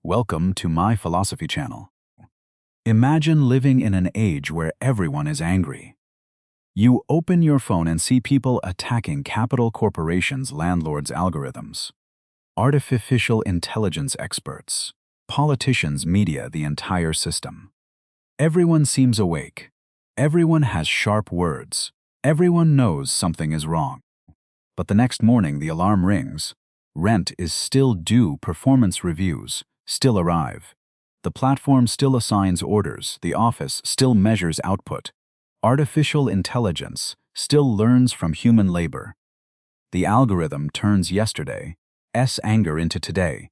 Welcome to my philosophy channel. Imagine living in an age where everyone is angry. You open your phone and see people attacking capital corporations, landlords' algorithms, artificial intelligence experts, politicians, media, the entire system. Everyone seems awake. Everyone has sharp words. Everyone knows something is wrong. But the next morning the alarm rings. Rent is still due, performance reviews still arrive. The platform still assigns orders, the office still measures output. Artificial intelligence still learns from human labor. The algorithm turns yesterday's anger into today's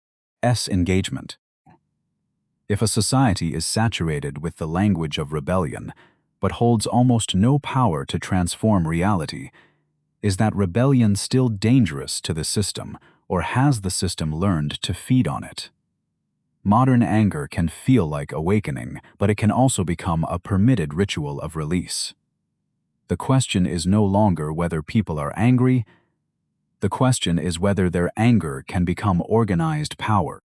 engagement. If a society is saturated with the language of rebellion, but holds almost no power to transform reality, is that rebellion still dangerous to the system, or has the system learned to feed on it? Modern anger can feel like awakening, but it can also become a permitted ritual of release. The question is no longer whether people are angry. The question is whether their anger can become organized power.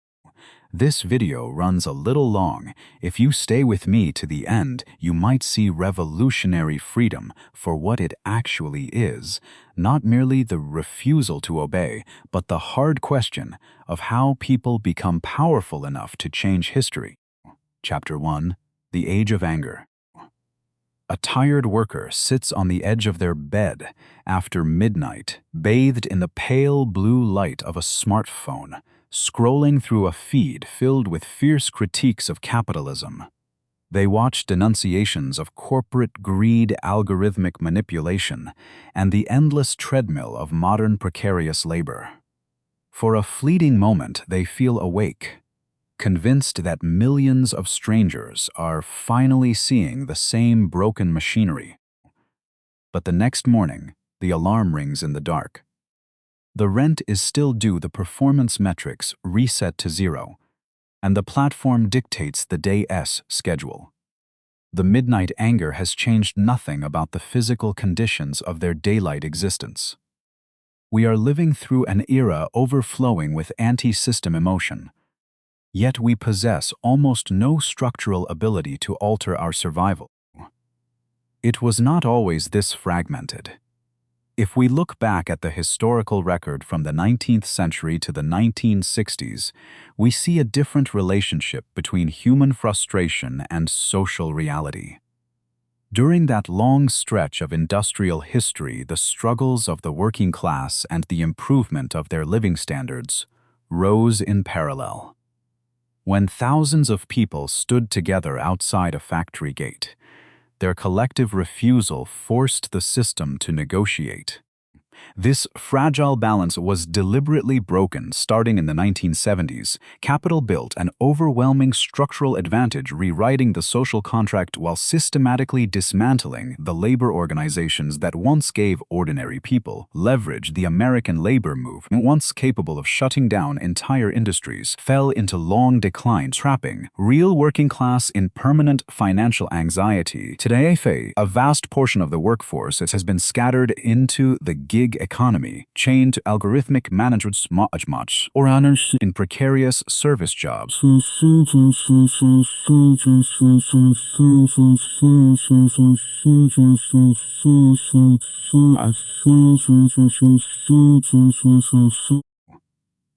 This video runs a little long. If you stay with me to the end, you might see revolutionary freedom for what it actually is, not merely the refusal to obey, but the hard question of how people become powerful enough to change history. Chapter 1: The Age of Anger. A tired worker sits on the edge of their bed after midnight, bathed in the pale blue light of a smartphone, scrolling through a feed filled with fierce critiques of capitalism. They watch denunciations of corporate greed, algorithmic manipulation, and the endless treadmill of modern precarious labor. For a fleeting moment, they feel awake, convinced that millions of strangers are finally seeing the same broken machinery. But the next morning, the alarm rings in the dark. The rent is still due, the performance metrics reset to zero, and the platform dictates the day's schedule. The midnight anger has changed nothing about the physical conditions of their daylight existence. We are living through an era overflowing with anti-system emotion, yet we possess almost no structural ability to alter our survival. It was not always this fragmented. If we look back at the historical record from the 19th century to the 1960s, we see a different relationship between human frustration and social reality. During that long stretch of industrial history, the struggles of the working class and the improvement of their living standards rose in parallel. When thousands of people stood together outside a factory gate, their collective refusal forced the system to negotiate. This fragile balance was deliberately broken starting in the 1970s. Capital built an overwhelming structural advantage, rewriting the social contract while systematically dismantling the labor organizations that once gave ordinary people leverage. The American labor movement, once capable of shutting down entire industries, fell into long decline, trapping real working class in permanent financial anxiety. Today, a vast portion of the workforce has been scattered into the gig economy, chained to algorithmic management or in precarious service jobs.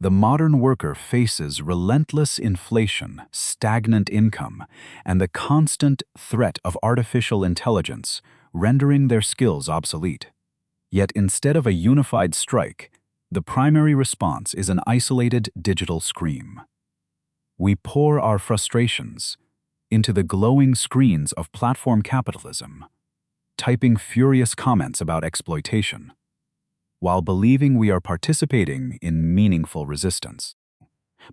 The modern worker faces relentless inflation, stagnant income, and the constant threat of artificial intelligence, rendering their skills obsolete. Yet instead of a unified strike, the primary response is an isolated digital scream. We pour our frustrations into the glowing screens of platform capitalism, typing furious comments about exploitation, while believing we are participating in meaningful resistance.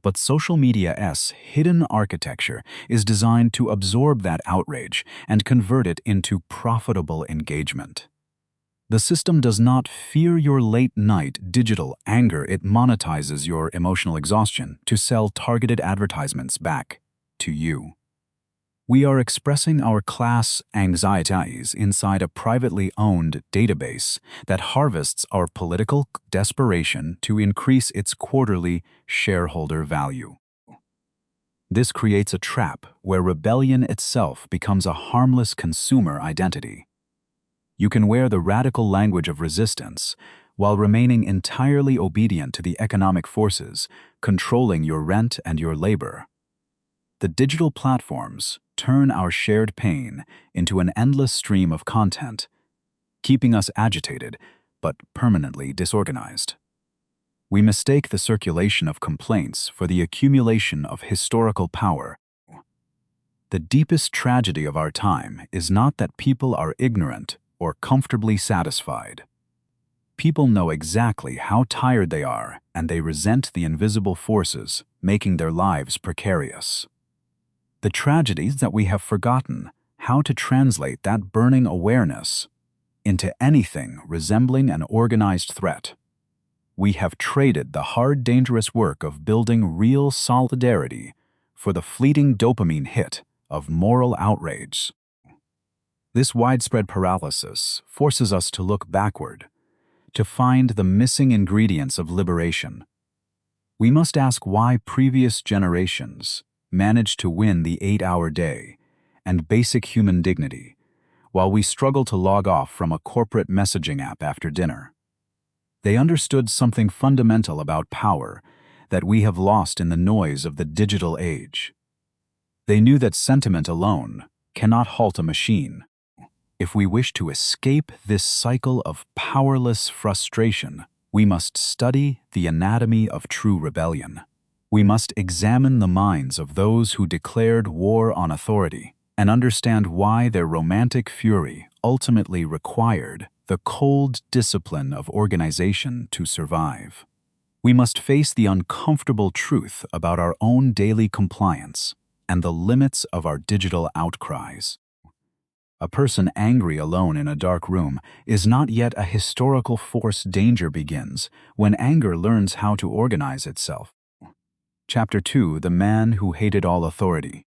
But social media's hidden architecture is designed to absorb that outrage and convert it into profitable engagement. The system does not fear your late-night digital anger, it monetizes your emotional exhaustion to sell targeted advertisements back to you. We are expressing our class anxieties inside a privately owned database that harvests our political desperation to increase its quarterly shareholder value. This creates a trap where rebellion itself becomes a harmless consumer identity. You can wear the radical language of resistance while remaining entirely obedient to the economic forces controlling your rent and your labor. The digital platforms turn our shared pain into an endless stream of content, keeping us agitated but permanently disorganized. We mistake the circulation of complaints for the accumulation of historical power. The deepest tragedy of our time is not that people are ignorant or comfortably satisfied. People know exactly how tired they are, and they resent the invisible forces making their lives precarious. The tragedy is that we have forgotten how to translate that burning awareness into anything resembling an organized threat. We have traded the hard, dangerous work of building real solidarity for the fleeting dopamine hit of moral outrage. This widespread paralysis forces us to look backward, to find the missing ingredients of liberation. We must ask why previous generations managed to win the 8-hour day and basic human dignity, while we struggle to log off from a corporate messaging app after dinner. They understood something fundamental about power that we have lost in the noise of the digital age. They knew that sentiment alone cannot halt a machine. If we wish to escape this cycle of powerless frustration, we must study the anatomy of true rebellion. We must examine the minds of those who declared war on authority and understand why their romantic fury ultimately required the cold discipline of organization to survive. We must face the uncomfortable truth about our own daily compliance and the limits of our digital outcries. A person angry alone in a dark room is not yet a historical force. Danger begins when anger learns how to organize itself. Chapter 2: The Man Who Hated All Authority.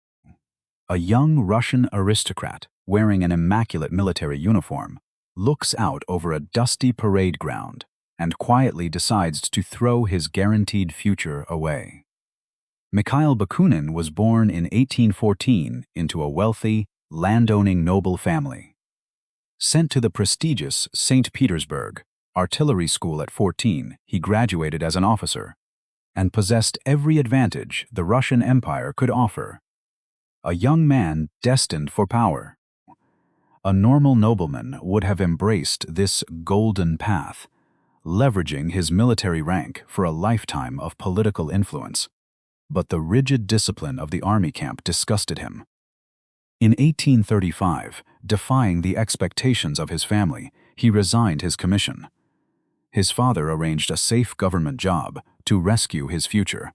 A young Russian aristocrat, wearing an immaculate military uniform, looks out over a dusty parade ground and quietly decides to throw his guaranteed future away. Mikhail Bakunin was born in 1814 into a wealthy, landowning noble family. Sent to the prestigious St. Petersburg artillery school at 14, he graduated as an officer and possessed every advantage the Russian Empire could offer. A young man destined for power. A normal nobleman would have embraced this golden path, leveraging his military rank for a lifetime of political influence. But the rigid discipline of the army camp disgusted him. In 1835, defying the expectations of his family, he resigned his commission. His father arranged a safe government job to rescue his future.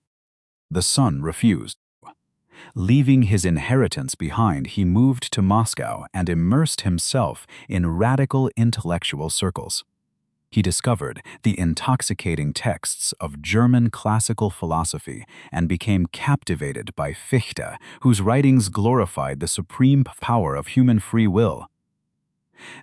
The son refused. Leaving his inheritance behind, he moved to Moscow and immersed himself in radical intellectual circles. He discovered the intoxicating texts of German classical philosophy and became captivated by Fichte, whose writings glorified the supreme power of human free will.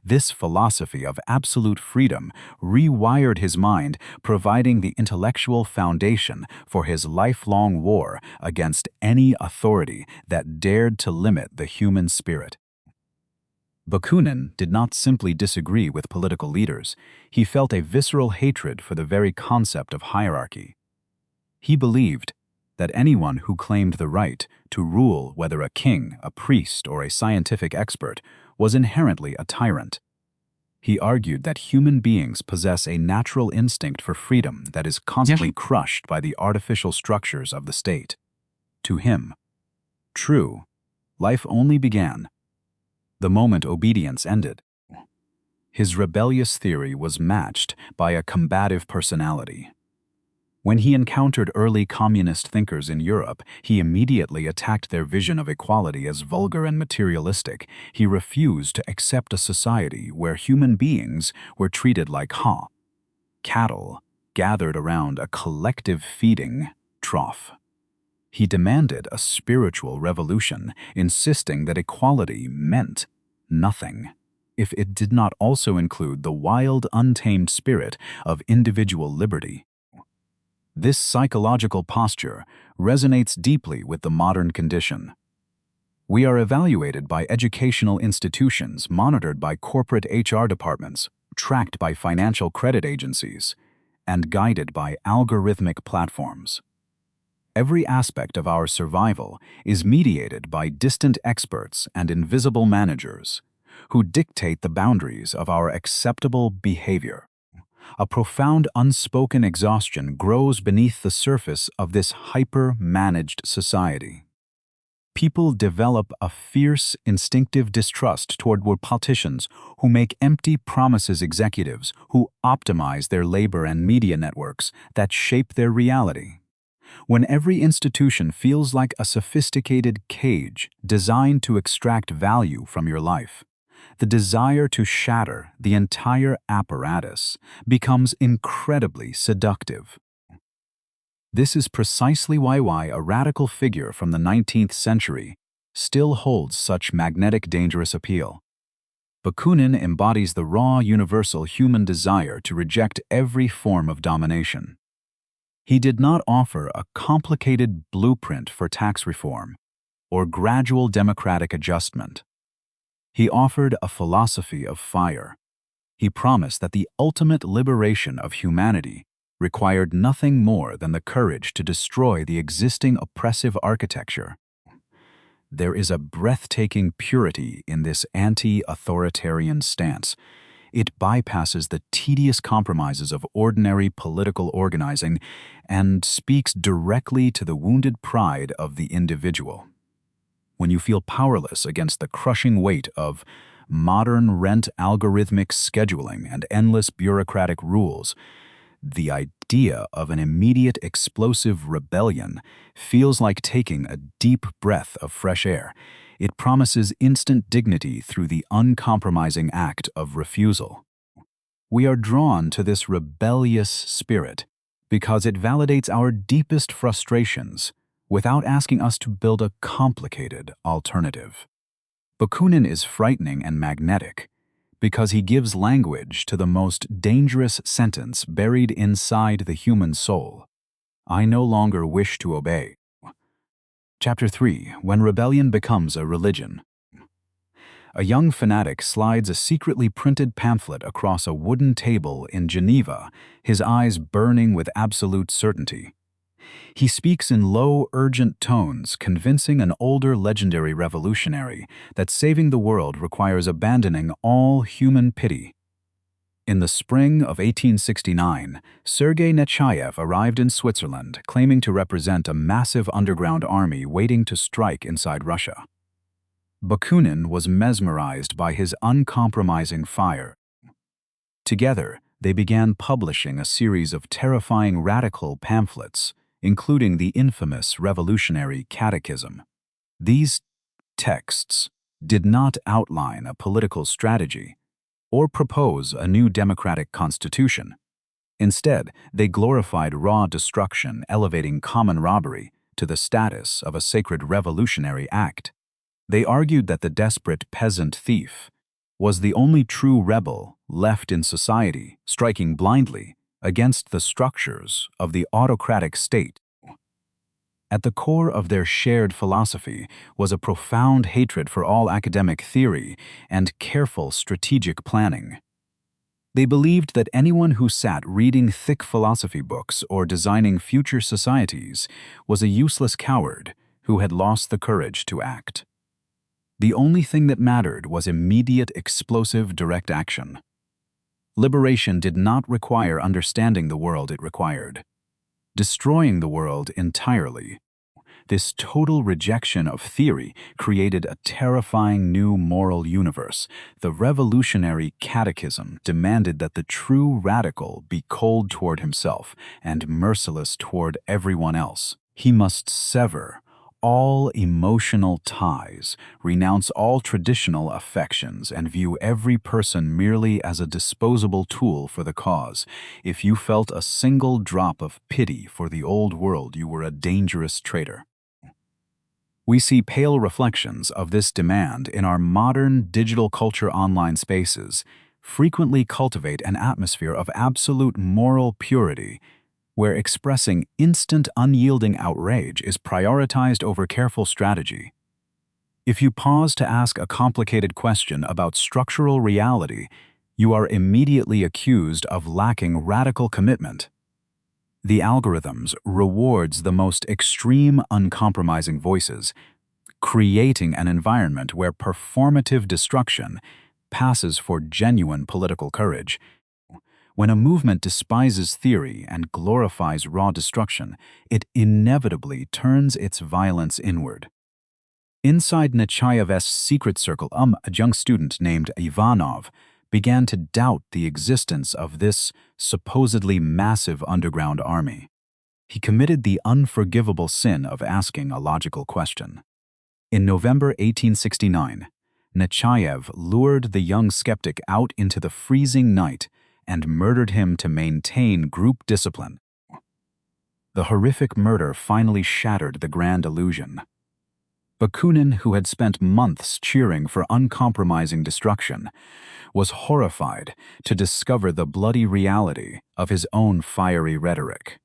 This philosophy of absolute freedom rewired his mind, providing the intellectual foundation for his lifelong war against any authority that dared to limit the human spirit. Bakunin did not simply disagree with political leaders. He felt a visceral hatred for the very concept of hierarchy. He believed that anyone who claimed the right to rule, whether a king, a priest, or a scientific expert, was inherently a tyrant. He argued that human beings possess a natural instinct for freedom that is constantly crushed by the artificial structures of the state. To him, true, life only began the moment obedience ended. His rebellious theory was matched by a combative personality. When he encountered early communist thinkers in Europe, he immediately attacked their vision of equality as vulgar and materialistic. He refused to accept a society where human beings were treated like cattle gathered around a collective feeding trough. He demanded a spiritual revolution, insisting that equality meant nothing if it did not also include the wild, untamed spirit of individual liberty. This psychological posture resonates deeply with the modern condition. We are evaluated by educational institutions, monitored by corporate HR departments, tracked by financial credit agencies, and guided by algorithmic platforms. Every aspect of our survival is mediated by distant experts and invisible managers who dictate the boundaries of our acceptable behavior. A profound unspoken exhaustion grows beneath the surface of this hyper-managed society. People develop a fierce, instinctive distrust toward politicians who make empty promises, executives who optimize their labor, and media networks that shape their reality. When every institution feels like a sophisticated cage designed to extract value from your life, the desire to shatter the entire apparatus becomes incredibly seductive. This is precisely why a radical figure from the 19th century still holds such magnetic, dangerous appeal. Bakunin embodies the raw, universal human desire to reject every form of domination. He did not offer a complicated blueprint for tax reform or gradual democratic adjustment. He offered a philosophy of fire. He promised that the ultimate liberation of humanity required nothing more than the courage to destroy the existing oppressive architecture. There is a breathtaking purity in this anti-authoritarian stance. It bypasses the tedious compromises of ordinary political organizing and speaks directly to the wounded pride of the individual. When you feel powerless against the crushing weight of modern rent algorithmic scheduling and endless bureaucratic rules, the idea of an immediate explosive rebellion feels like taking a deep breath of fresh air. It promises instant dignity through the uncompromising act of refusal. We are drawn to this rebellious spirit because it validates our deepest frustrations without asking us to build a complicated alternative. Bakunin is frightening and magnetic because he gives language to the most dangerous sentence buried inside the human soul: I no longer wish to obey. Chapter 3. When Rebellion Becomes a Religion. A young fanatic slides a secretly printed pamphlet across a wooden table in Geneva, his eyes burning with absolute certainty. He speaks in low, urgent tones, convincing an older legendary revolutionary that saving the world requires abandoning all human pity. In the spring of 1869, Sergei Nechayev arrived in Switzerland, claiming to represent a massive underground army waiting to strike inside Russia. Bakunin was mesmerized by his uncompromising fire. Together, they began publishing a series of terrifying radical pamphlets, including the infamous Revolutionary Catechism. These texts did not outline a political strategy or propose a new democratic constitution. Instead, they glorified raw destruction, elevating common robbery to the status of a sacred revolutionary act. They argued that the desperate peasant thief was the only true rebel left in society, striking blindly against the structures of the autocratic state. At the core of their shared philosophy was a profound hatred for all academic theory and careful strategic planning. They believed that anyone who sat reading thick philosophy books or designing future societies was a useless coward who had lost the courage to act. The only thing that mattered was immediate, explosive, direct action. Liberation did not require understanding the world, it required destroying the world entirely. This total rejection of theory created a terrifying new moral universe. The Revolutionary Catechism demanded that the true radical be cold toward himself and merciless toward everyone else. He must sever all emotional ties, renounce all traditional affections, and view every person merely as a disposable tool for the cause. If you felt a single drop of pity for the old world, you were a dangerous traitor. We see pale reflections of this demand in our modern digital culture. Online spaces frequently cultivate an atmosphere of absolute moral purity, where expressing instant, unyielding outrage is prioritized over careful strategy. If you pause to ask a complicated question about structural reality, you are immediately accused of lacking radical commitment. The algorithms rewards the most extreme, uncompromising voices, creating an environment where performative destruction passes for genuine political courage. When a movement despises theory and glorifies raw destruction, it inevitably turns its violence inward. Inside Nechayev's secret circle, a young student named Ivanov began to doubt the existence of this supposedly massive underground army. He committed the unforgivable sin of asking a logical question. In November 1869, Nechayev lured the young skeptic out into the freezing night and murdered him to maintain group discipline. The horrific murder finally shattered the grand illusion. Bakunin, who had spent months cheering for uncompromising destruction, was horrified to discover the bloody reality of his own fiery rhetoric.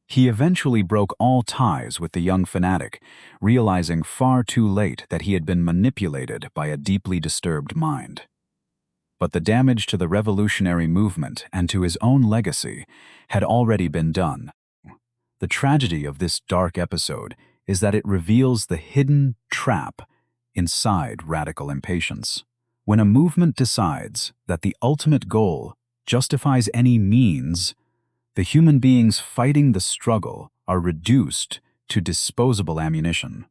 He eventually broke all ties with the young fanatic, realizing far too late that he had been manipulated by a deeply disturbed mind. But the damage to the revolutionary movement and to his own legacy had already been done. The tragedy of this dark episode is that it reveals the hidden trap inside radical impatience. When a movement decides that the ultimate goal justifies any means, the human beings fighting the struggle are reduced to disposable ammunition.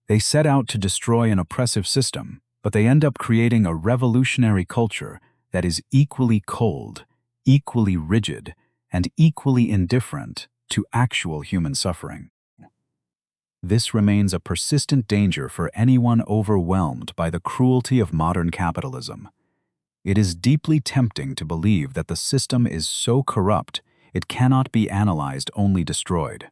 They set out to destroy an oppressive system, but they end up creating a revolutionary culture that is equally cold, equally rigid, and equally indifferent to actual human suffering. This remains a persistent danger for anyone overwhelmed by the cruelty of modern capitalism. It is deeply tempting to believe that the system is so corrupt it cannot be analyzed, only destroyed.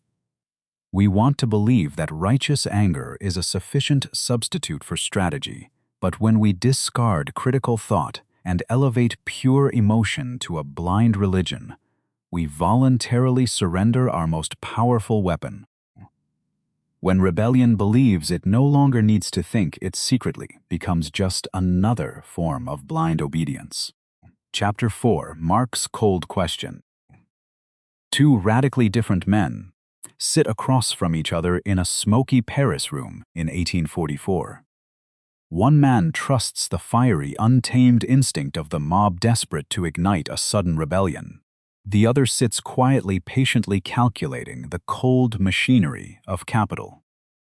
We want to believe that righteous anger is a sufficient substitute for strategy, but when we discard critical thought and elevate pure emotion to a blind religion, we voluntarily surrender our most powerful weapon. When rebellion believes it no longer needs to think, it secretly becomes just another form of blind obedience. Chapter 4. Marx's Cold Question. Two radically different men sit across from each other in a smoky Paris room in 1844. One man trusts the fiery, untamed instinct of the mob desperate to ignite a sudden rebellion. The other sits quietly, patiently calculating the cold machinery of capital.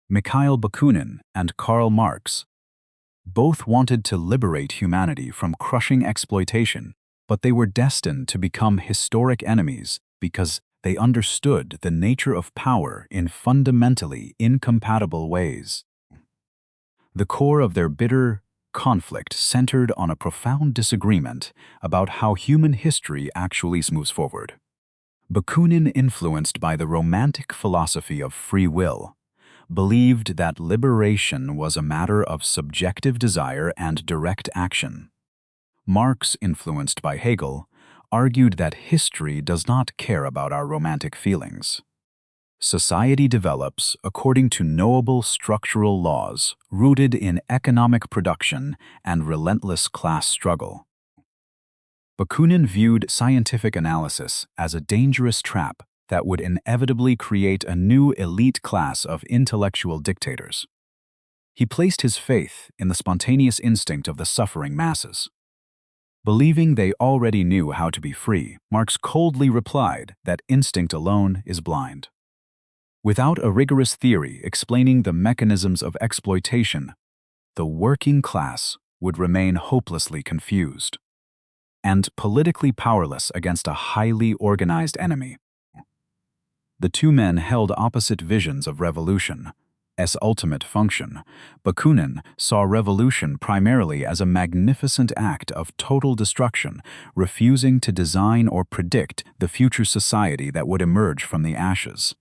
Mikhail Bakunin and Karl Marx both wanted to liberate humanity from crushing exploitation, but they were destined to become historic enemies because they understood the nature of power in fundamentally incompatible ways. The core of their bitter conflict centered on a profound disagreement about how human history actually moves forward. Bakunin, influenced by the romantic philosophy of free will, believed that liberation was a matter of subjective desire and direct action. Marx, influenced by Hegel, argued that history does not care about our romantic feelings. Society develops according to knowable structural laws rooted in economic production and relentless class struggle. Bakunin viewed scientific analysis as a dangerous trap that would inevitably create a new elite class of intellectual dictators. He placed his faith in the spontaneous instinct of the suffering masses. Believing they already knew how to be free, Marx coldly replied that instinct alone is blind. Without a rigorous theory explaining the mechanisms of exploitation, the working class would remain hopelessly confused and politically powerless against a highly organized enemy. The two men held opposite visions of revolution's ultimate function. Bakunin saw revolution primarily as a magnificent act of total destruction, refusing to design or predict the future society that would emerge from the ashes.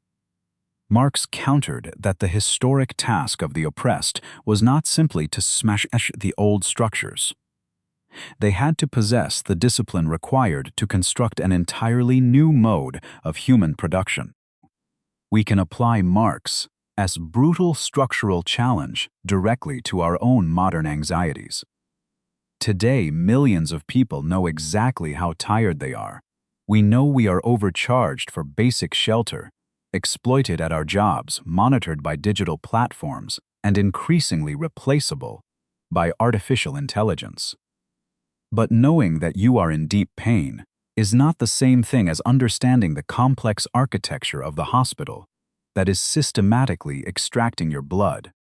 Marx countered that the historic task of the oppressed was not simply to smash the old structures. They had to possess the discipline required to construct an entirely new mode of human production. We can apply Marx as brutal structural challenge directly to our own modern anxieties. Today, millions of people know exactly how tired they are. We know we are overcharged for basic shelter, exploited at our jobs, monitored by digital platforms, and increasingly replaceable by artificial intelligence. But knowing that you are in deep pain is not the same thing as understanding the complex architecture of the hospital that is systematically extracting your blood.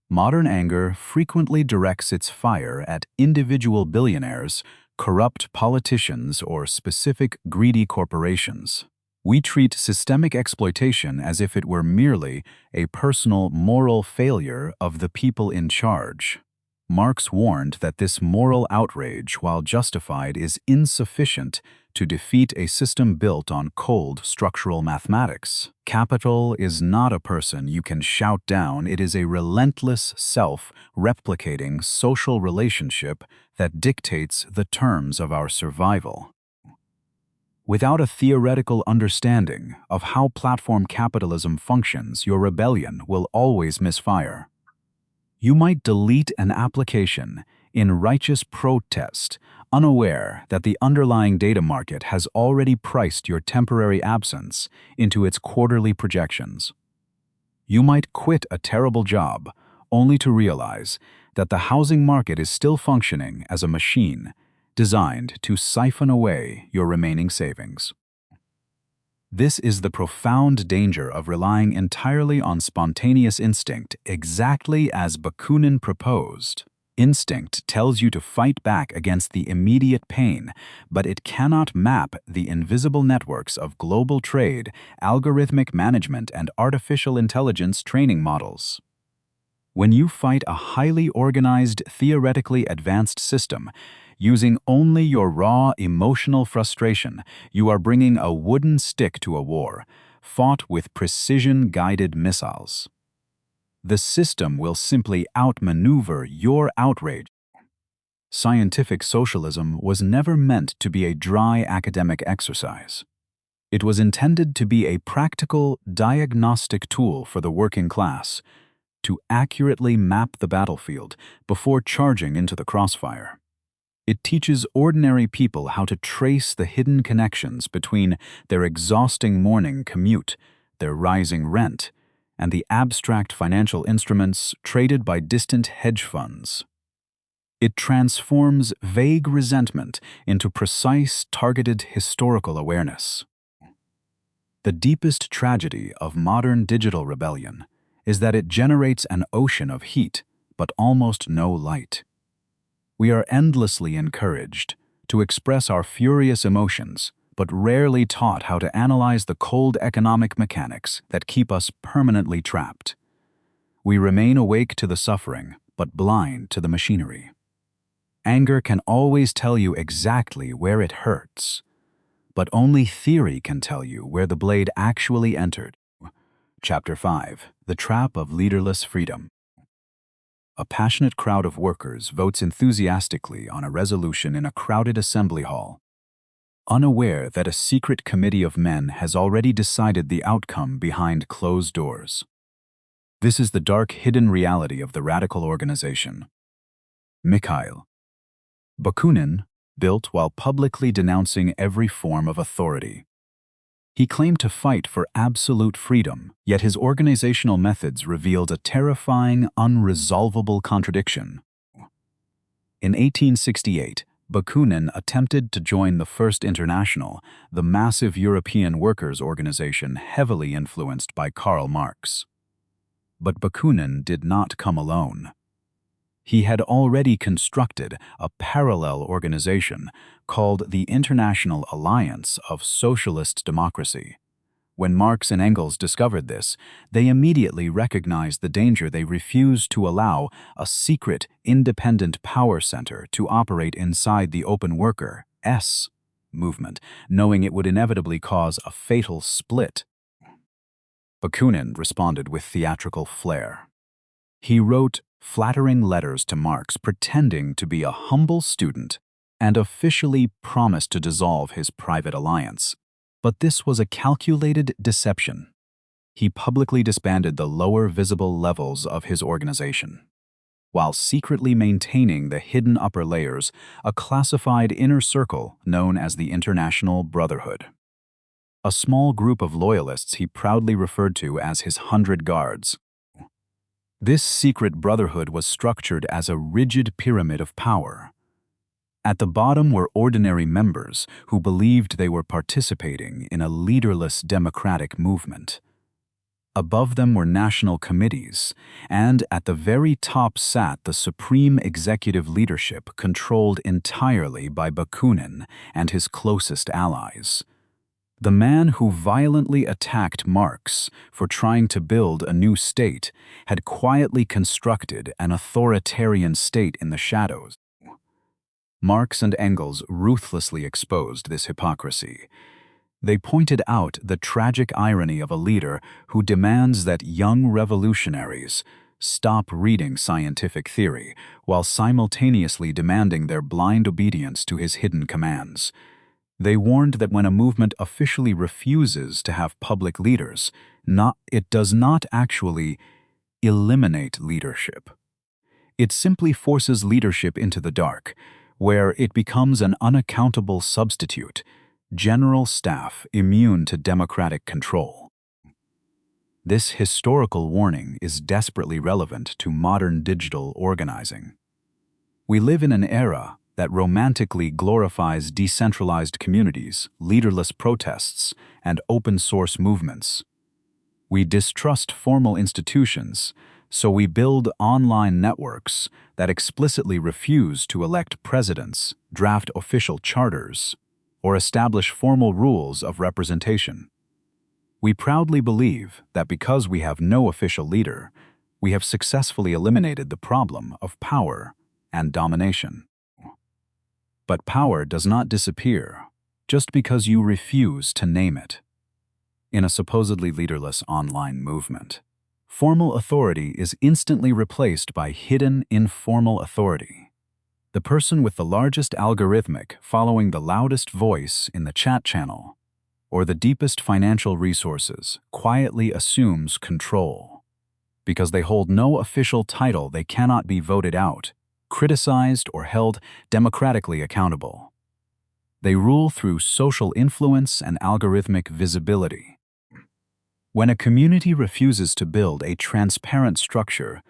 Modern anger frequently directs its fire at individual billionaires, corrupt politicians, or specific greedy corporations. We treat systemic exploitation as if it were merely a personal moral failure of the people in charge. Marx warned that this moral outrage, while justified, is insufficient to defeat a system built on cold structural mathematics. Capital is not a person you can shout down. It is a relentless, self-replicating social relationship that dictates the terms of our survival. Without a theoretical understanding of how platform capitalism functions, your rebellion will always misfire. You might delete an application in righteous protest, unaware that the underlying data market has already priced your temporary absence into its quarterly projections. You might quit a terrible job only to realize that the housing market is still functioning as a machine designed to siphon away your remaining savings. This is the profound danger of relying entirely on spontaneous instinct, exactly as Bakunin proposed. Instinct tells you to fight back against the immediate pain, but it cannot map the invisible networks of global trade, algorithmic management, and artificial intelligence training models. When you fight a highly organized, theoretically advanced system, using only your raw emotional frustration, you are bringing a wooden stick to a war, fought with precision-guided missiles. The system will simply outmaneuver your outrage. Scientific socialism was never meant to be a dry academic exercise. It was intended to be a practical, diagnostic tool for the working class, to accurately map the battlefield before charging into the crossfire. It teaches ordinary people how to trace the hidden connections between their exhausting morning commute, their rising rent, and the abstract financial instruments traded by distant hedge funds. It transforms vague resentment into precise, targeted historical awareness. The deepest tragedy of modern digital rebellion is that it generates an ocean of heat, but almost no light. We are endlessly encouraged to express our furious emotions, but rarely taught how to analyze the cold economic mechanics that keep us permanently trapped. We remain awake to the suffering, but blind to the machinery. Anger can always tell you exactly where it hurts, but only theory can tell you where the blade actually entered. Chapter 5: The Trap of Leaderless Freedom. A passionate crowd of workers votes enthusiastically on a resolution in a crowded assembly hall, unaware that a secret committee of men has already decided the outcome behind closed doors. This is the dark, hidden reality of the radical organization. Mikhail Bakunin built while publicly denouncing every form of authority. He claimed to fight for absolute freedom, yet his organizational methods revealed a terrifying, unresolvable contradiction. In 1868, Bakunin attempted to join the First International, the massive European workers' organization heavily influenced by Karl Marx. But Bakunin did not come alone. He had already constructed a parallel organization called the International Alliance of Socialist Democracy. When Marx and Engels discovered this, they immediately recognized the danger. They refused to allow a secret, independent power center to operate inside the open workers' movement, knowing it would inevitably cause a fatal split. Bakunin responded with theatrical flair. He wrote flattering letters to Marx, pretending to be a humble student and officially promised to dissolve his private alliance. But this was a calculated deception. He publicly disbanded the lower visible levels of his organization, while secretly maintaining the hidden upper layers, a classified inner circle known as the International Brotherhood. A small group of loyalists he proudly referred to as his 100 Guards. This secret brotherhood was structured as a rigid pyramid of power. At the bottom were ordinary members who believed they were participating in a leaderless democratic movement. Above them were national committees, and at the very top sat the supreme executive leadership controlled entirely by Bakunin and his closest allies. The man who violently attacked Marx for trying to build a new state had quietly constructed an authoritarian state in the shadows. Marx and Engels ruthlessly exposed this hypocrisy. They pointed out the tragic irony of a leader who demands that young revolutionaries stop reading scientific theory while simultaneously demanding their blind obedience to his hidden commands. They warned that when a movement officially refuses to have public leaders, it does not actually eliminate leadership. It simply forces leadership into the dark, where it becomes an unaccountable substitute, general staff immune to democratic control. This historical warning is desperately relevant to modern digital organizing. We live in an era that romantically glorifies decentralized communities, leaderless protests, and open-source movements. We distrust formal institutions, so we build online networks that explicitly refuse to elect presidents, draft official charters, or establish formal rules of representation. We proudly believe that because we have no official leader, we have successfully eliminated the problem of power and domination. But power does not disappear just because you refuse to name it. In a supposedly leaderless online movement, formal authority is instantly replaced by hidden, informal authority. The person with the largest algorithmic following the loudest voice in the chat channel, or the deepest financial resources, quietly assumes control. Because they hold no official title, they cannot be voted out, criticized, or held democratically accountable. They rule through social influence and algorithmic visibility. When a community refuses to build a transparent structure,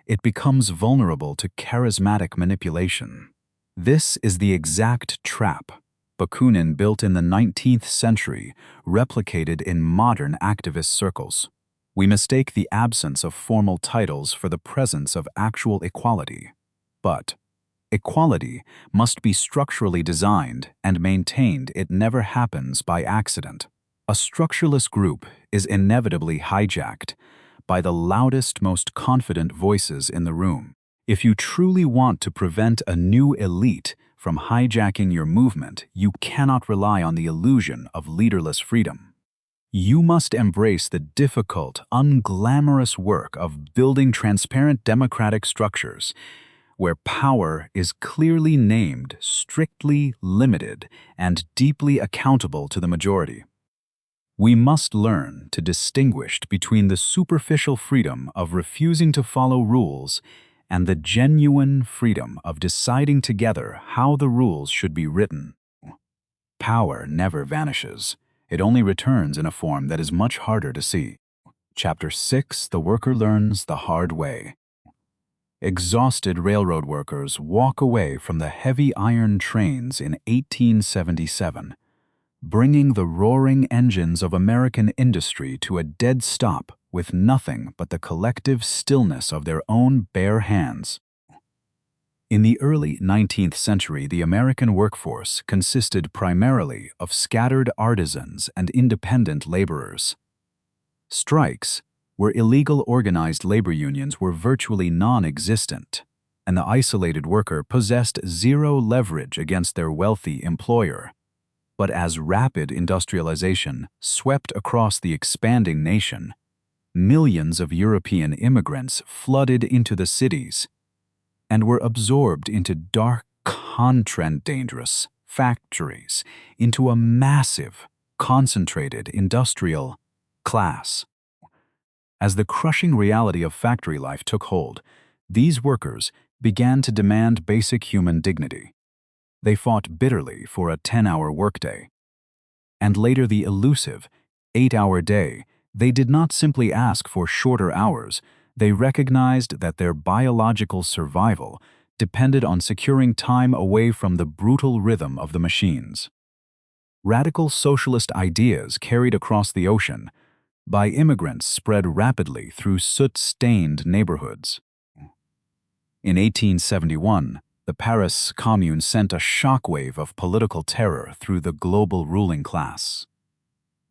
it becomes vulnerable to charismatic manipulation. This is the exact trap Bakunin built in the 19th century, replicated in modern activist circles. We mistake the absence of formal titles for the presence of actual equality. But equality must be structurally designed and maintained. It never happens by accident. A structureless group is inevitably hijacked by the loudest, most confident voices in the room. If you truly want to prevent a new elite from hijacking your movement, you cannot rely on the illusion of leaderless freedom. You must embrace the difficult, unglamorous work of building transparent democratic structures where power is clearly named, strictly limited, and deeply accountable to the majority. We must learn to distinguish between the superficial freedom of refusing to follow rules and the genuine freedom of deciding together how the rules should be written. Power never vanishes. It only returns in a form that is much harder to see. Chapter 6: The Worker Learns the Hard Way. Exhausted railroad workers walk away from the heavy iron trains in 1877, bringing the roaring engines of American industry to a dead stop with nothing but the collective stillness of their own bare hands. In the early 19th century, the American workforce consisted primarily of scattered artisans and independent laborers. Strikes, where illegal organized labor unions were virtually non-existent, and the isolated worker possessed zero leverage against their wealthy employer. But as rapid industrialization swept across the expanding nation, millions of European immigrants flooded into the cities and were absorbed into dark, dangerous factories into a massive, concentrated industrial class. As the crushing reality of factory life took hold, these workers began to demand basic human dignity. They fought bitterly for a 10-hour workday. And later the elusive 8-hour day. They did not simply ask for shorter hours, they recognized that their biological survival depended on securing time away from the brutal rhythm of the machines. Radical socialist ideas carried across the ocean by immigrants spread rapidly through soot-stained neighborhoods. In 1871, the Paris Commune sent a shockwave of political terror through the global ruling class.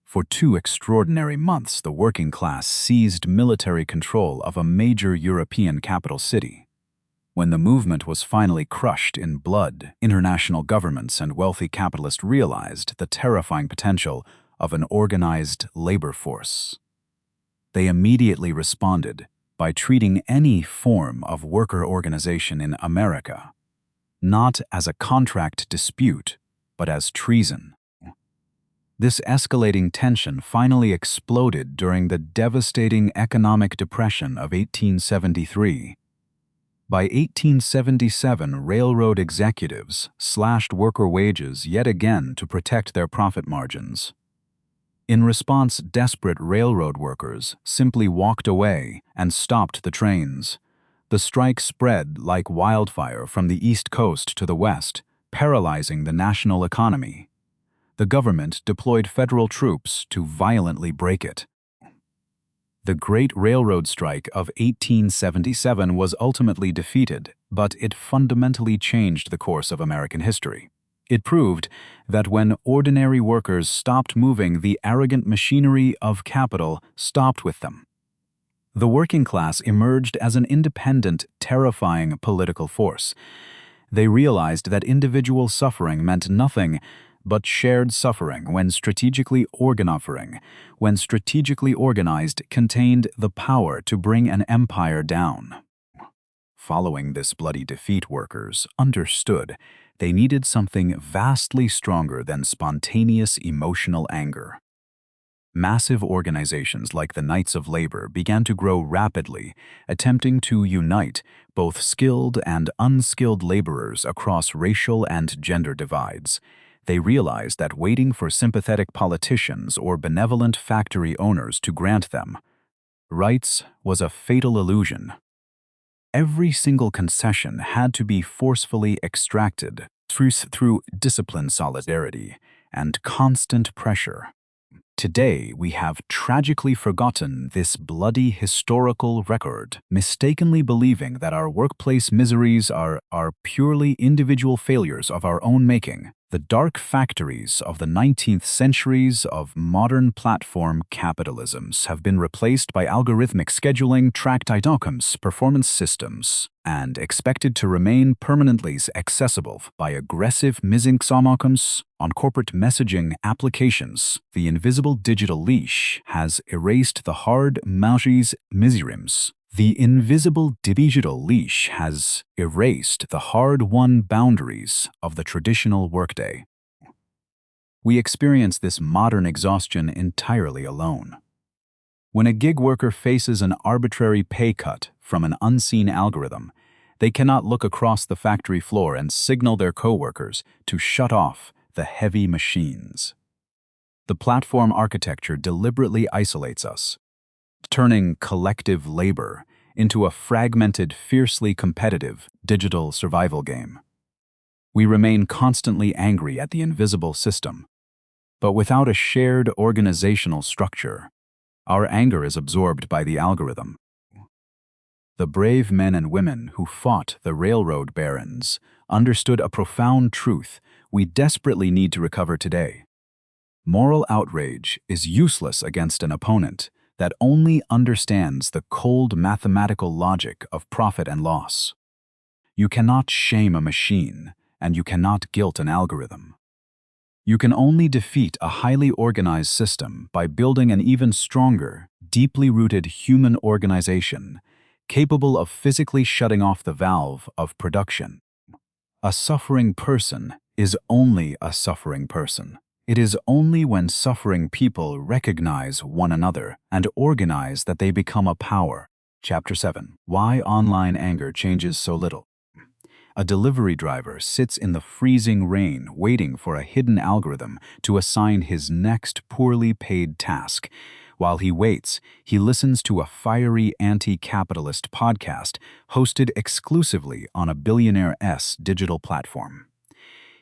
For 2 extraordinary months, the working class seized military control of a major European capital city. When the movement was finally crushed in blood, international governments and wealthy capitalists realized the terrifying potential of an organized labor force. They immediately responded by treating any form of worker organization in America not as a contract dispute, but as treason. This escalating tension finally exploded during the devastating economic depression of 1873. By 1877, railroad executives slashed worker wages yet again to protect their profit margins. In response, desperate railroad workers simply walked away and stopped the trains. The strike spread like wildfire from the East Coast to the West, paralyzing the national economy. The government deployed federal troops to violently break it. The Great Railroad Strike of 1877 was ultimately defeated, but it fundamentally changed the course of American history. It proved that when ordinary workers stopped moving, the arrogant machinery of capital stopped with them. The working class emerged as an independent, terrifying political force. They realized that individual suffering meant nothing but shared suffering when strategically organized contained the power to bring an empire down. Following this bloody defeat, workers understood they needed something vastly stronger than spontaneous emotional anger. Massive organizations like the Knights of Labor began to grow rapidly, attempting to unite both skilled and unskilled laborers across racial and gender divides. They realized that waiting for sympathetic politicians or benevolent factory owners to grant them rights was a fatal illusion. Every single concession had to be forcefully extracted through disciplined solidarity and constant pressure. Today, we have tragically forgotten this bloody historical record, mistakenly believing that our workplace miseries are purely individual failures of our own making. The dark factories of the 19th centuries of modern platform capitalisms have been replaced by algorithmic scheduling, tracked outcomes, performance systems, and expected to remain permanently accessible by aggressive outcomes on corporate messaging applications. The invisible digital leash has erased the hard miseries. The invisible digital leash has erased the hard-won boundaries of the traditional workday. We experience this modern exhaustion entirely alone. When a gig worker faces an arbitrary pay cut from an unseen algorithm, they cannot look across the factory floor and signal their coworkers to shut off the heavy machines. The platform architecture deliberately isolates us, turning collective labor into a fragmented, fiercely competitive digital survival game. We remain constantly angry at the invisible system, but without a shared organizational structure, our anger is absorbed by the algorithm. The brave men and women who fought the railroad barons understood a profound truth we desperately need to recover today. Moral outrage is useless against an opponent that only understands the cold mathematical logic of profit and loss. You cannot shame a machine, and you cannot guilt an algorithm. You can only defeat a highly organized system by building an even stronger, deeply rooted human organization capable of physically shutting off the valve of production. A suffering person is only a suffering person. It is only when suffering people recognize one another and organize that they become a power. Chapter 7. Why online anger changes so little. A delivery driver sits in the freezing rain waiting for a hidden algorithm to assign his next poorly paid task. While he waits, he listens to a fiery anti-capitalist podcast hosted exclusively on a billionaire's digital platform.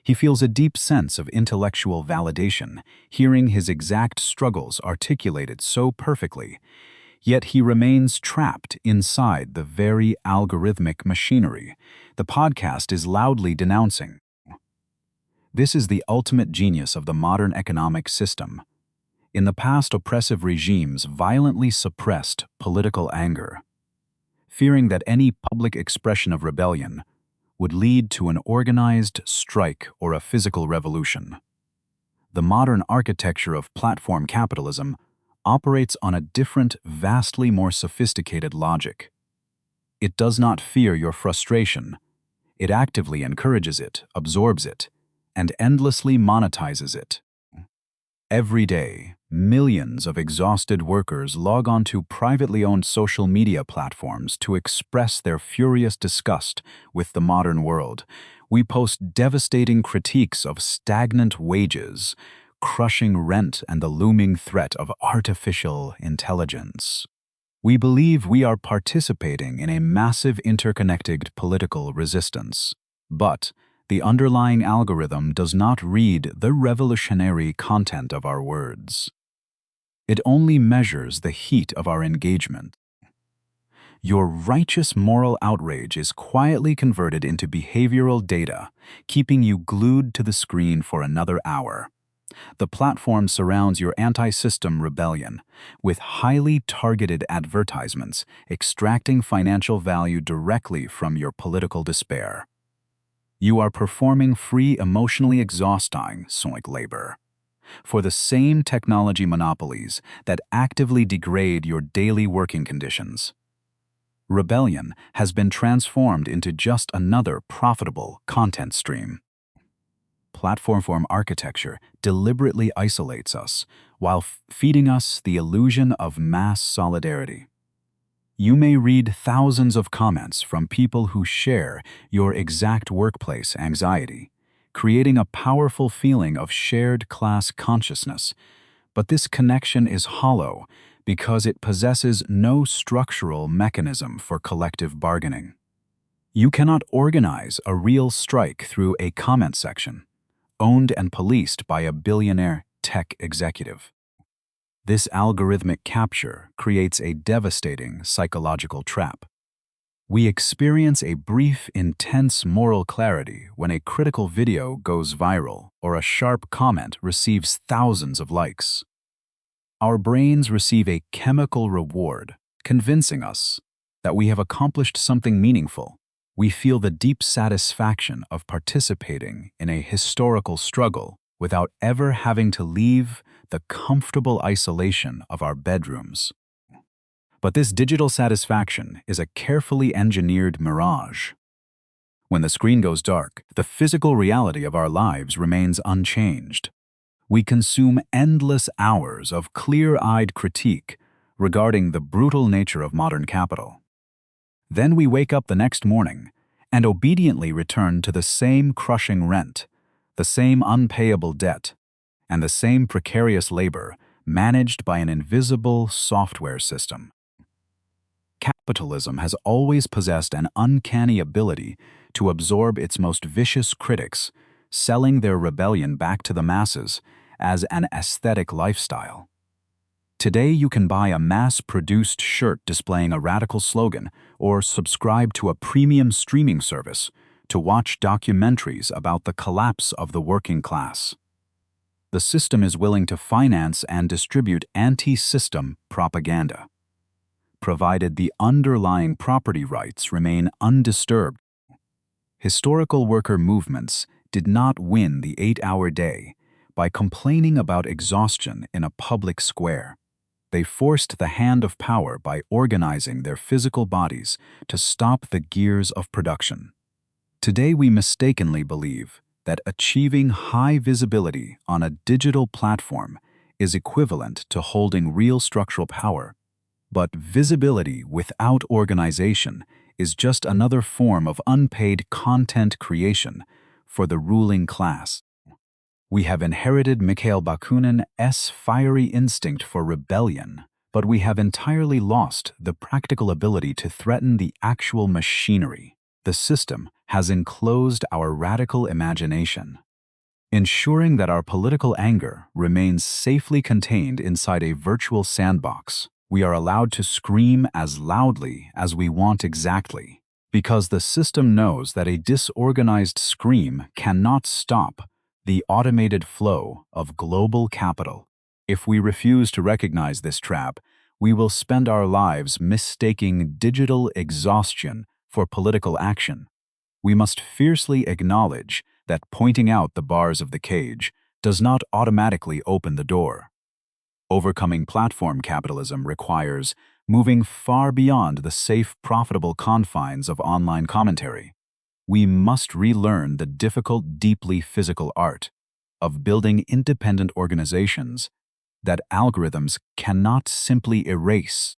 He feels a deep sense of intellectual validation, hearing his exact struggles articulated so perfectly. Yet he remains trapped inside the very algorithmic machinery the podcast is loudly denouncing. This is the ultimate genius of the modern economic system. In the past, oppressive regimes violently suppressed political anger, fearing that any public expression of rebellion would lead to an organized strike or a physical revolution. The modern architecture of platform capitalism operates on a different, vastly more sophisticated logic. It does not fear your frustration. It actively encourages it, absorbs it, and endlessly monetizes it. Every day, millions of exhausted workers log onto privately owned social media platforms to express their furious disgust with the modern world. We post devastating critiques of stagnant wages, crushing rent, and the looming threat of artificial intelligence. We believe we are participating in a massive interconnected political resistance. But the underlying algorithm does not read the revolutionary content of our words. It only measures the heat of our engagement. Your righteous moral outrage is quietly converted into behavioral data, keeping you glued to the screen for another hour. The platform surrounds your anti-system rebellion with highly targeted advertisements, extracting financial value directly from your political despair. You are performing free, emotionally exhausting labor for the same technology monopolies that actively degrade your daily working conditions. Rebellion has been transformed into just another profitable content stream. Platform architecture deliberately isolates us while feeding us the illusion of mass solidarity. You may read thousands of comments from people who share your exact workplace anxiety, creating a powerful feeling of shared class consciousness. But this connection is hollow because it possesses no structural mechanism for collective bargaining. You cannot organize a real strike through a comment section, owned and policed by a billionaire tech executive. This algorithmic capture creates a devastating psychological trap. We experience a brief, intense moral clarity when a critical video goes viral or a sharp comment receives thousands of likes. Our brains receive a chemical reward, convincing us that we have accomplished something meaningful. We feel the deep satisfaction of participating in a historical struggle without ever having to leave the comfortable isolation of our bedrooms. But this digital satisfaction is a carefully engineered mirage. When the screen goes dark, the physical reality of our lives remains unchanged. We consume endless hours of clear-eyed critique regarding the brutal nature of modern capital. Then we wake up the next morning and obediently return to the same crushing rent, the same unpayable debt, and the same precarious labor managed by an invisible software system. Capitalism has always possessed an uncanny ability to absorb its most vicious critics, selling their rebellion back to the masses as an aesthetic lifestyle. Today you can buy a mass-produced shirt displaying a radical slogan or subscribe to a premium streaming service to watch documentaries about the collapse of the working class. The system is willing to finance and distribute anti-system propaganda, provided the underlying property rights remain undisturbed. Historical worker movements did not win the 8-hour day by complaining about exhaustion in a public square. They forced the hand of power by organizing their physical bodies to stop the gears of production. Today we mistakenly believe that achieving high visibility on a digital platform is equivalent to holding real structural power. But visibility without organization is just another form of unpaid content creation for the ruling class. We have inherited Mikhail Bakunin's fiery instinct for rebellion, but we have entirely lost the practical ability to threaten the actual machinery. The system has enclosed our radical imagination, ensuring that our political anger remains safely contained inside a virtual sandbox. We are allowed to scream as loudly as we want exactly, because the system knows that a disorganized scream cannot stop the automated flow of global capital. If we refuse to recognize this trap, we will spend our lives mistaking digital exhaustion for political action. We must fiercely acknowledge that pointing out the bars of the cage does not automatically open the door. Overcoming platform capitalism requires moving far beyond the safe, profitable confines of online commentary. We must relearn the difficult, deeply physical art of building independent organizations that algorithms cannot simply erase.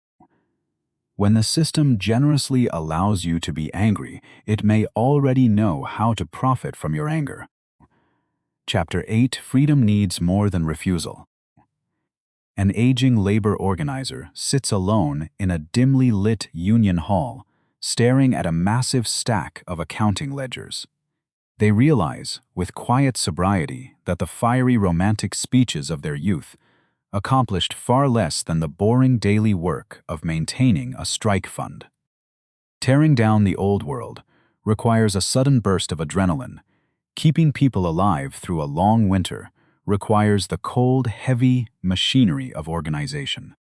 When the system generously allows you to be angry, it may already know how to profit from your anger. Chapter 8: Freedom Needs More Than Refusal. An aging labor organizer sits alone in a dimly lit union hall, staring at a massive stack of accounting ledgers. They realize, with quiet sobriety, that the fiery romantic speeches of their youth accomplished far less than the boring daily work of maintaining a strike fund. Tearing down the old world requires a sudden burst of adrenaline. Keeping people alive through a long winter requires the cold, heavy machinery of organization.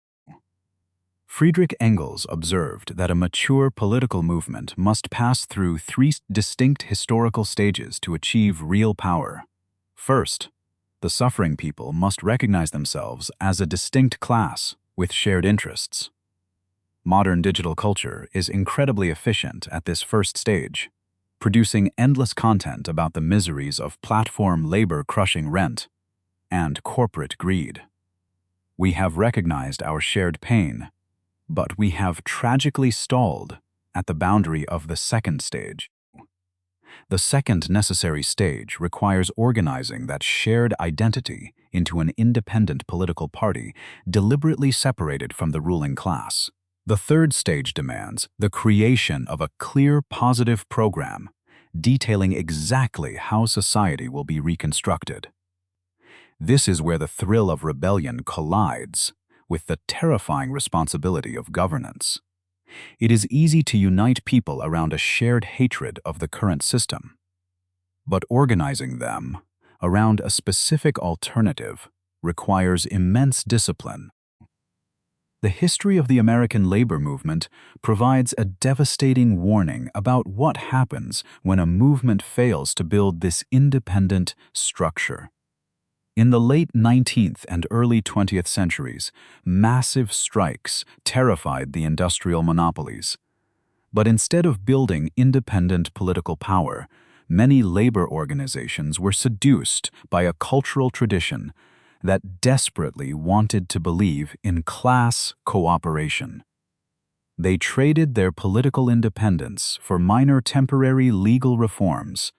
Friedrich Engels observed that a mature political movement must pass through three distinct historical stages to achieve real power. First, the suffering people must recognize themselves as a distinct class with shared interests. Modern digital culture is incredibly efficient at this first stage, producing endless content about the miseries of platform labor crushing rent and corporate greed. We have recognized our shared pain, but we have tragically stalled at the boundary of the second stage. The second necessary stage requires organizing that shared identity into an independent political party deliberately separated from the ruling class. The third stage demands the creation of a clear, positive program detailing exactly how society will be reconstructed. This is where the thrill of rebellion collides with the terrifying responsibility of governance. It is easy to unite people around a shared hatred of the current system, but organizing them around a specific alternative requires immense discipline. The history of the American labor movement provides a devastating warning about what happens when a movement fails to build this independent structure. In the late 19th and early 20th centuries, massive strikes terrified the industrial monopolies. But instead of building independent political power, many labor organizations were seduced by a cultural tradition that desperately wanted to believe in class cooperation. They traded their political independence for minor temporary legal reforms.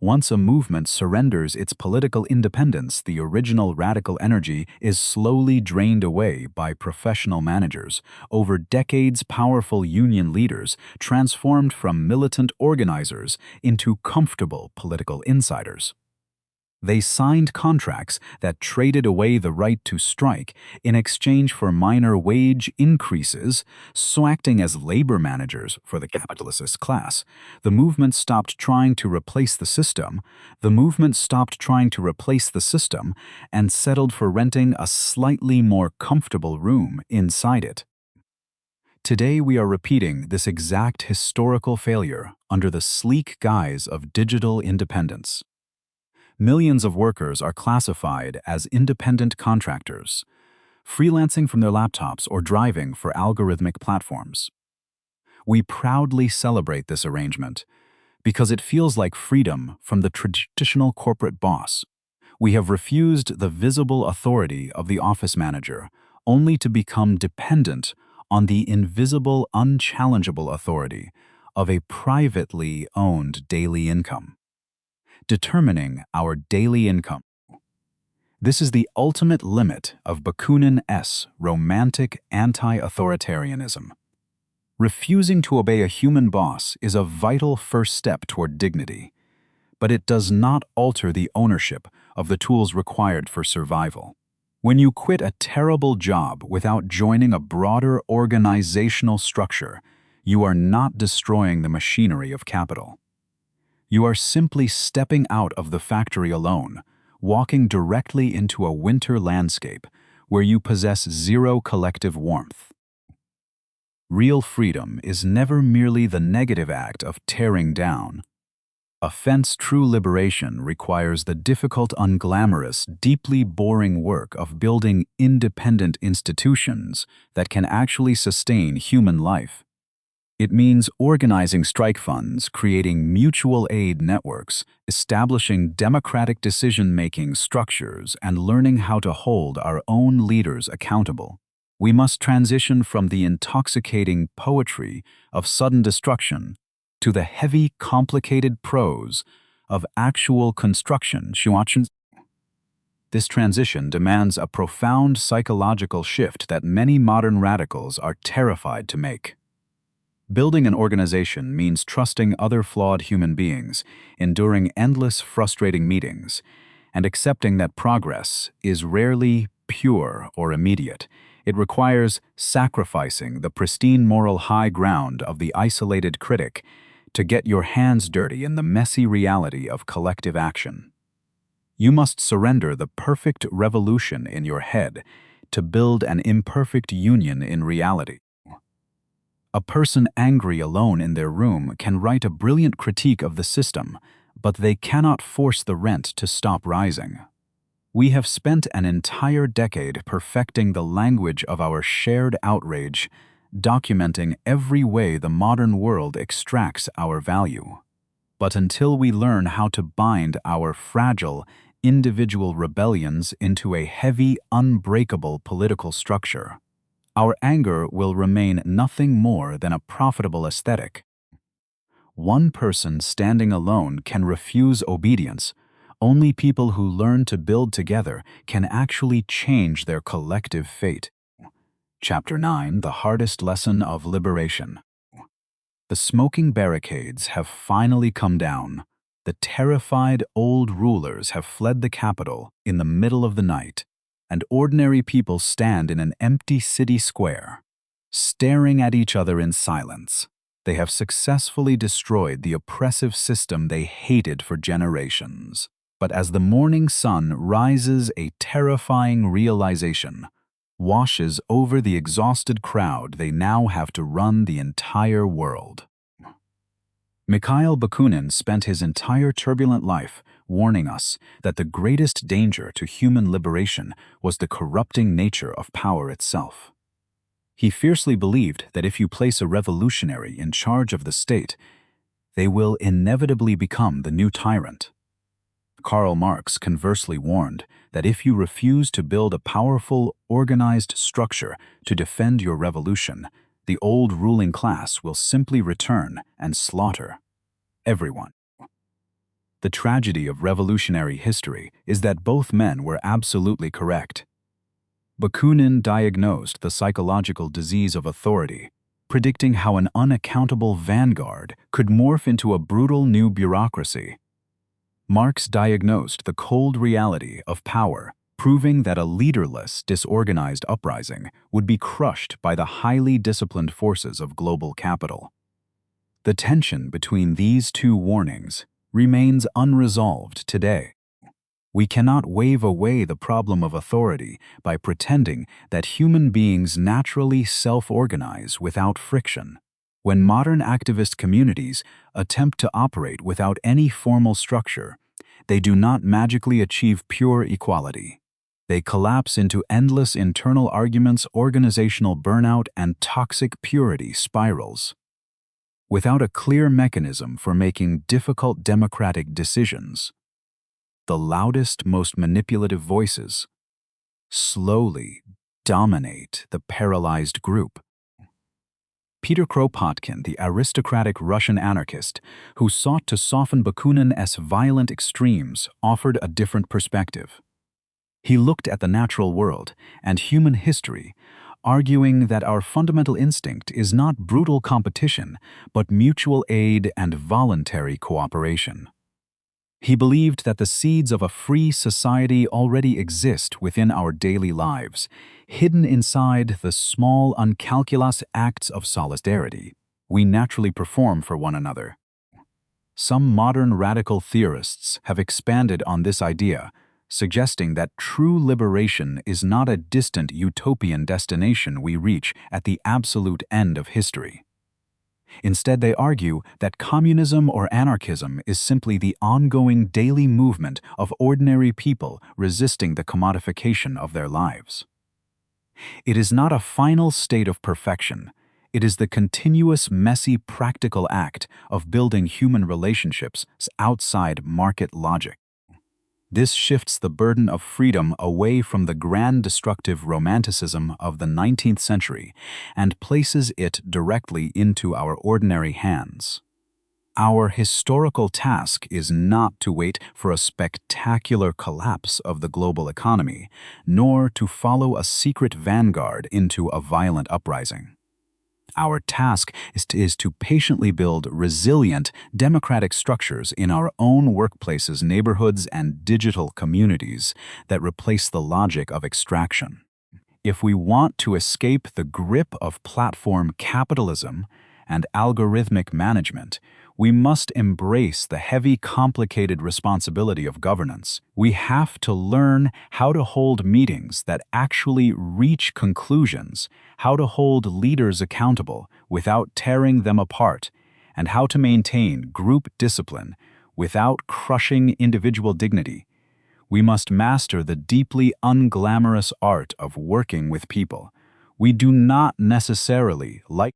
Once a movement surrenders its political independence, the original radical energy is slowly drained away by professional managers. Over decades, powerful union leaders transformed from militant organizers into comfortable political insiders. They signed contracts that traded away the right to strike in exchange for minor wage increases, so acting as labor managers for the capitalist class. The movement stopped trying to replace the system. And settled for renting a slightly more comfortable room inside it. Today we are repeating this exact historical failure under the sleek guise of digital independence. Millions of workers are classified as independent contractors, freelancing from their laptops or driving for algorithmic platforms. We proudly celebrate this arrangement because it feels like freedom from the traditional corporate boss. We have refused the visible authority of the office manager, only to become dependent on the invisible, unchallengeable authority of a privately owned daily income. Determining our daily income. This is the ultimate limit of Bakunin's romantic anti-authoritarianism. Refusing to obey a human boss is a vital first step toward dignity, but it does not alter the ownership of the tools required for survival. When you quit a terrible job without joining a broader organizational structure, you are not destroying the machinery of capital. You are simply stepping out of the factory alone, walking directly into a winter landscape where you possess zero collective warmth. Real freedom is never merely the negative act of tearing down. True liberation requires the difficult, unglamorous, deeply boring work of building independent institutions that can actually sustain human life. It means organizing strike funds, creating mutual aid networks, establishing democratic decision-making structures, and learning how to hold our own leaders accountable. We must transition from the intoxicating poetry of sudden destruction to the heavy, complicated prose of actual construction. This transition demands a profound psychological shift that many modern radicals are terrified to make. Building an organization means trusting other flawed human beings, enduring endless, frustrating meetings, and accepting that progress is rarely pure or immediate. It requires sacrificing the pristine moral high ground of the isolated critic to get your hands dirty in the messy reality of collective action. You must surrender the perfect revolution in your head to build an imperfect union in reality. A person angry alone in their room can write a brilliant critique of the system, but they cannot force the rent to stop rising. We have spent an entire decade perfecting the language of our shared outrage, documenting every way the modern world extracts our value. But until we learn how to bind our fragile, individual rebellions into a heavy, unbreakable political structure, our anger will remain nothing more than a profitable aesthetic. One person standing alone can refuse obedience. Only people who learn to build together can actually change their collective fate. Chapter 9: The Hardest Lesson of Liberation. The smoking barricades have finally come down. The terrified old rulers have fled the capital in the middle of the night, and ordinary people stand in an empty city square, staring at each other in silence. They have successfully destroyed the oppressive system they hated for generations. But as the morning sun rises, a terrifying realization washes over the exhausted crowd. They now have to run the entire world. Mikhail Bakunin spent his entire turbulent life warning us that the greatest danger to human liberation was the corrupting nature of power itself. He fiercely believed that if you place a revolutionary in charge of the state, they will inevitably become the new tyrant. Karl Marx conversely warned that if you refuse to build a powerful, organized structure to defend your revolution, the old ruling class will simply return and slaughter everyone. The tragedy of revolutionary history is that both men were absolutely correct. Bakunin diagnosed the psychological disease of authority, predicting how an unaccountable vanguard could morph into a brutal new bureaucracy. Marx diagnosed the cold reality of power, proving that a leaderless, disorganized uprising would be crushed by the highly disciplined forces of global capital. The tension between these two warnings remains unresolved today. We cannot wave away the problem of authority by pretending that human beings naturally self-organize without friction. When modern activist communities attempt to operate without any formal structure, they do not magically achieve pure equality. They collapse into endless internal arguments, organizational burnout, and toxic purity spirals. without a clear mechanism for making difficult democratic decisions. The loudest, most manipulative voices slowly dominate the paralyzed group. Peter Kropotkin, the aristocratic Russian anarchist who sought to soften Bakunin's violent extremes, offered a different perspective. He looked at the natural world and human history, arguing that our fundamental instinct is not brutal competition, but mutual aid and voluntary cooperation. He believed that the seeds of a free society already exist within our daily lives, hidden inside the small, uncalculous acts of solidarity we naturally perform for one another. Some modern radical theorists have expanded on this idea, suggesting that true liberation is not a distant utopian destination we reach at the absolute end of history. Instead, they argue that communism or anarchism is simply the ongoing daily movement of ordinary people resisting the commodification of their lives. It is not a final state of perfection. It is the continuous, messy, practical act of building human relationships outside market logic. This shifts the burden of freedom away from the grand destructive romanticism of the 19th century and places it directly into our ordinary hands. Our historical task is not to wait for a spectacular collapse of the global economy, nor to follow a secret vanguard into a violent uprising. Our task is to patiently build resilient, democratic structures in our own workplaces, neighborhoods, and digital communities that replace the logic of extraction. If we want to escape the grip of platform capitalism and algorithmic management, we must embrace the heavy, complicated responsibility of governance. We have to learn how to hold meetings that actually reach conclusions, how to hold leaders accountable without tearing them apart, and how to maintain group discipline without crushing individual dignity. We must master the deeply unglamorous art of working with people. We do not necessarily like.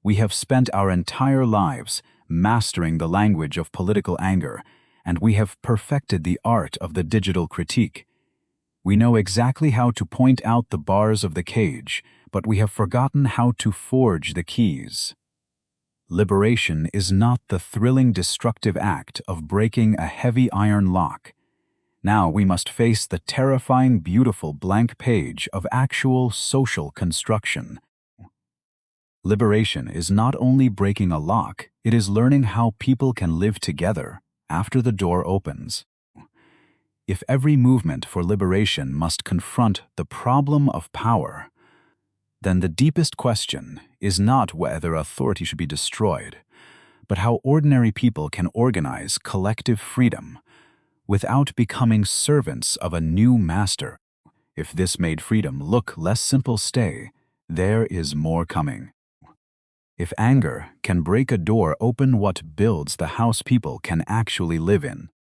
We have spent our entire lives mastering the language of political anger, and we have perfected the art of the digital critique. We know exactly how to point out the bars of the cage, but we have forgotten how to forge the keys. Liberation is not the thrilling, destructive act of breaking a heavy iron lock. Now we must face the terrifying, beautiful blank page of actual social construction. Liberation is not only breaking a lock, it is learning how people can live together after the door opens. If every movement for liberation must confront the problem of power, then the deepest question is not whether authority should be destroyed, but how ordinary people can organize collective freedom without becoming servants of a new master. If this made freedom look less simple, there is more coming. If anger can break a door open, what builds the house people can actually live in?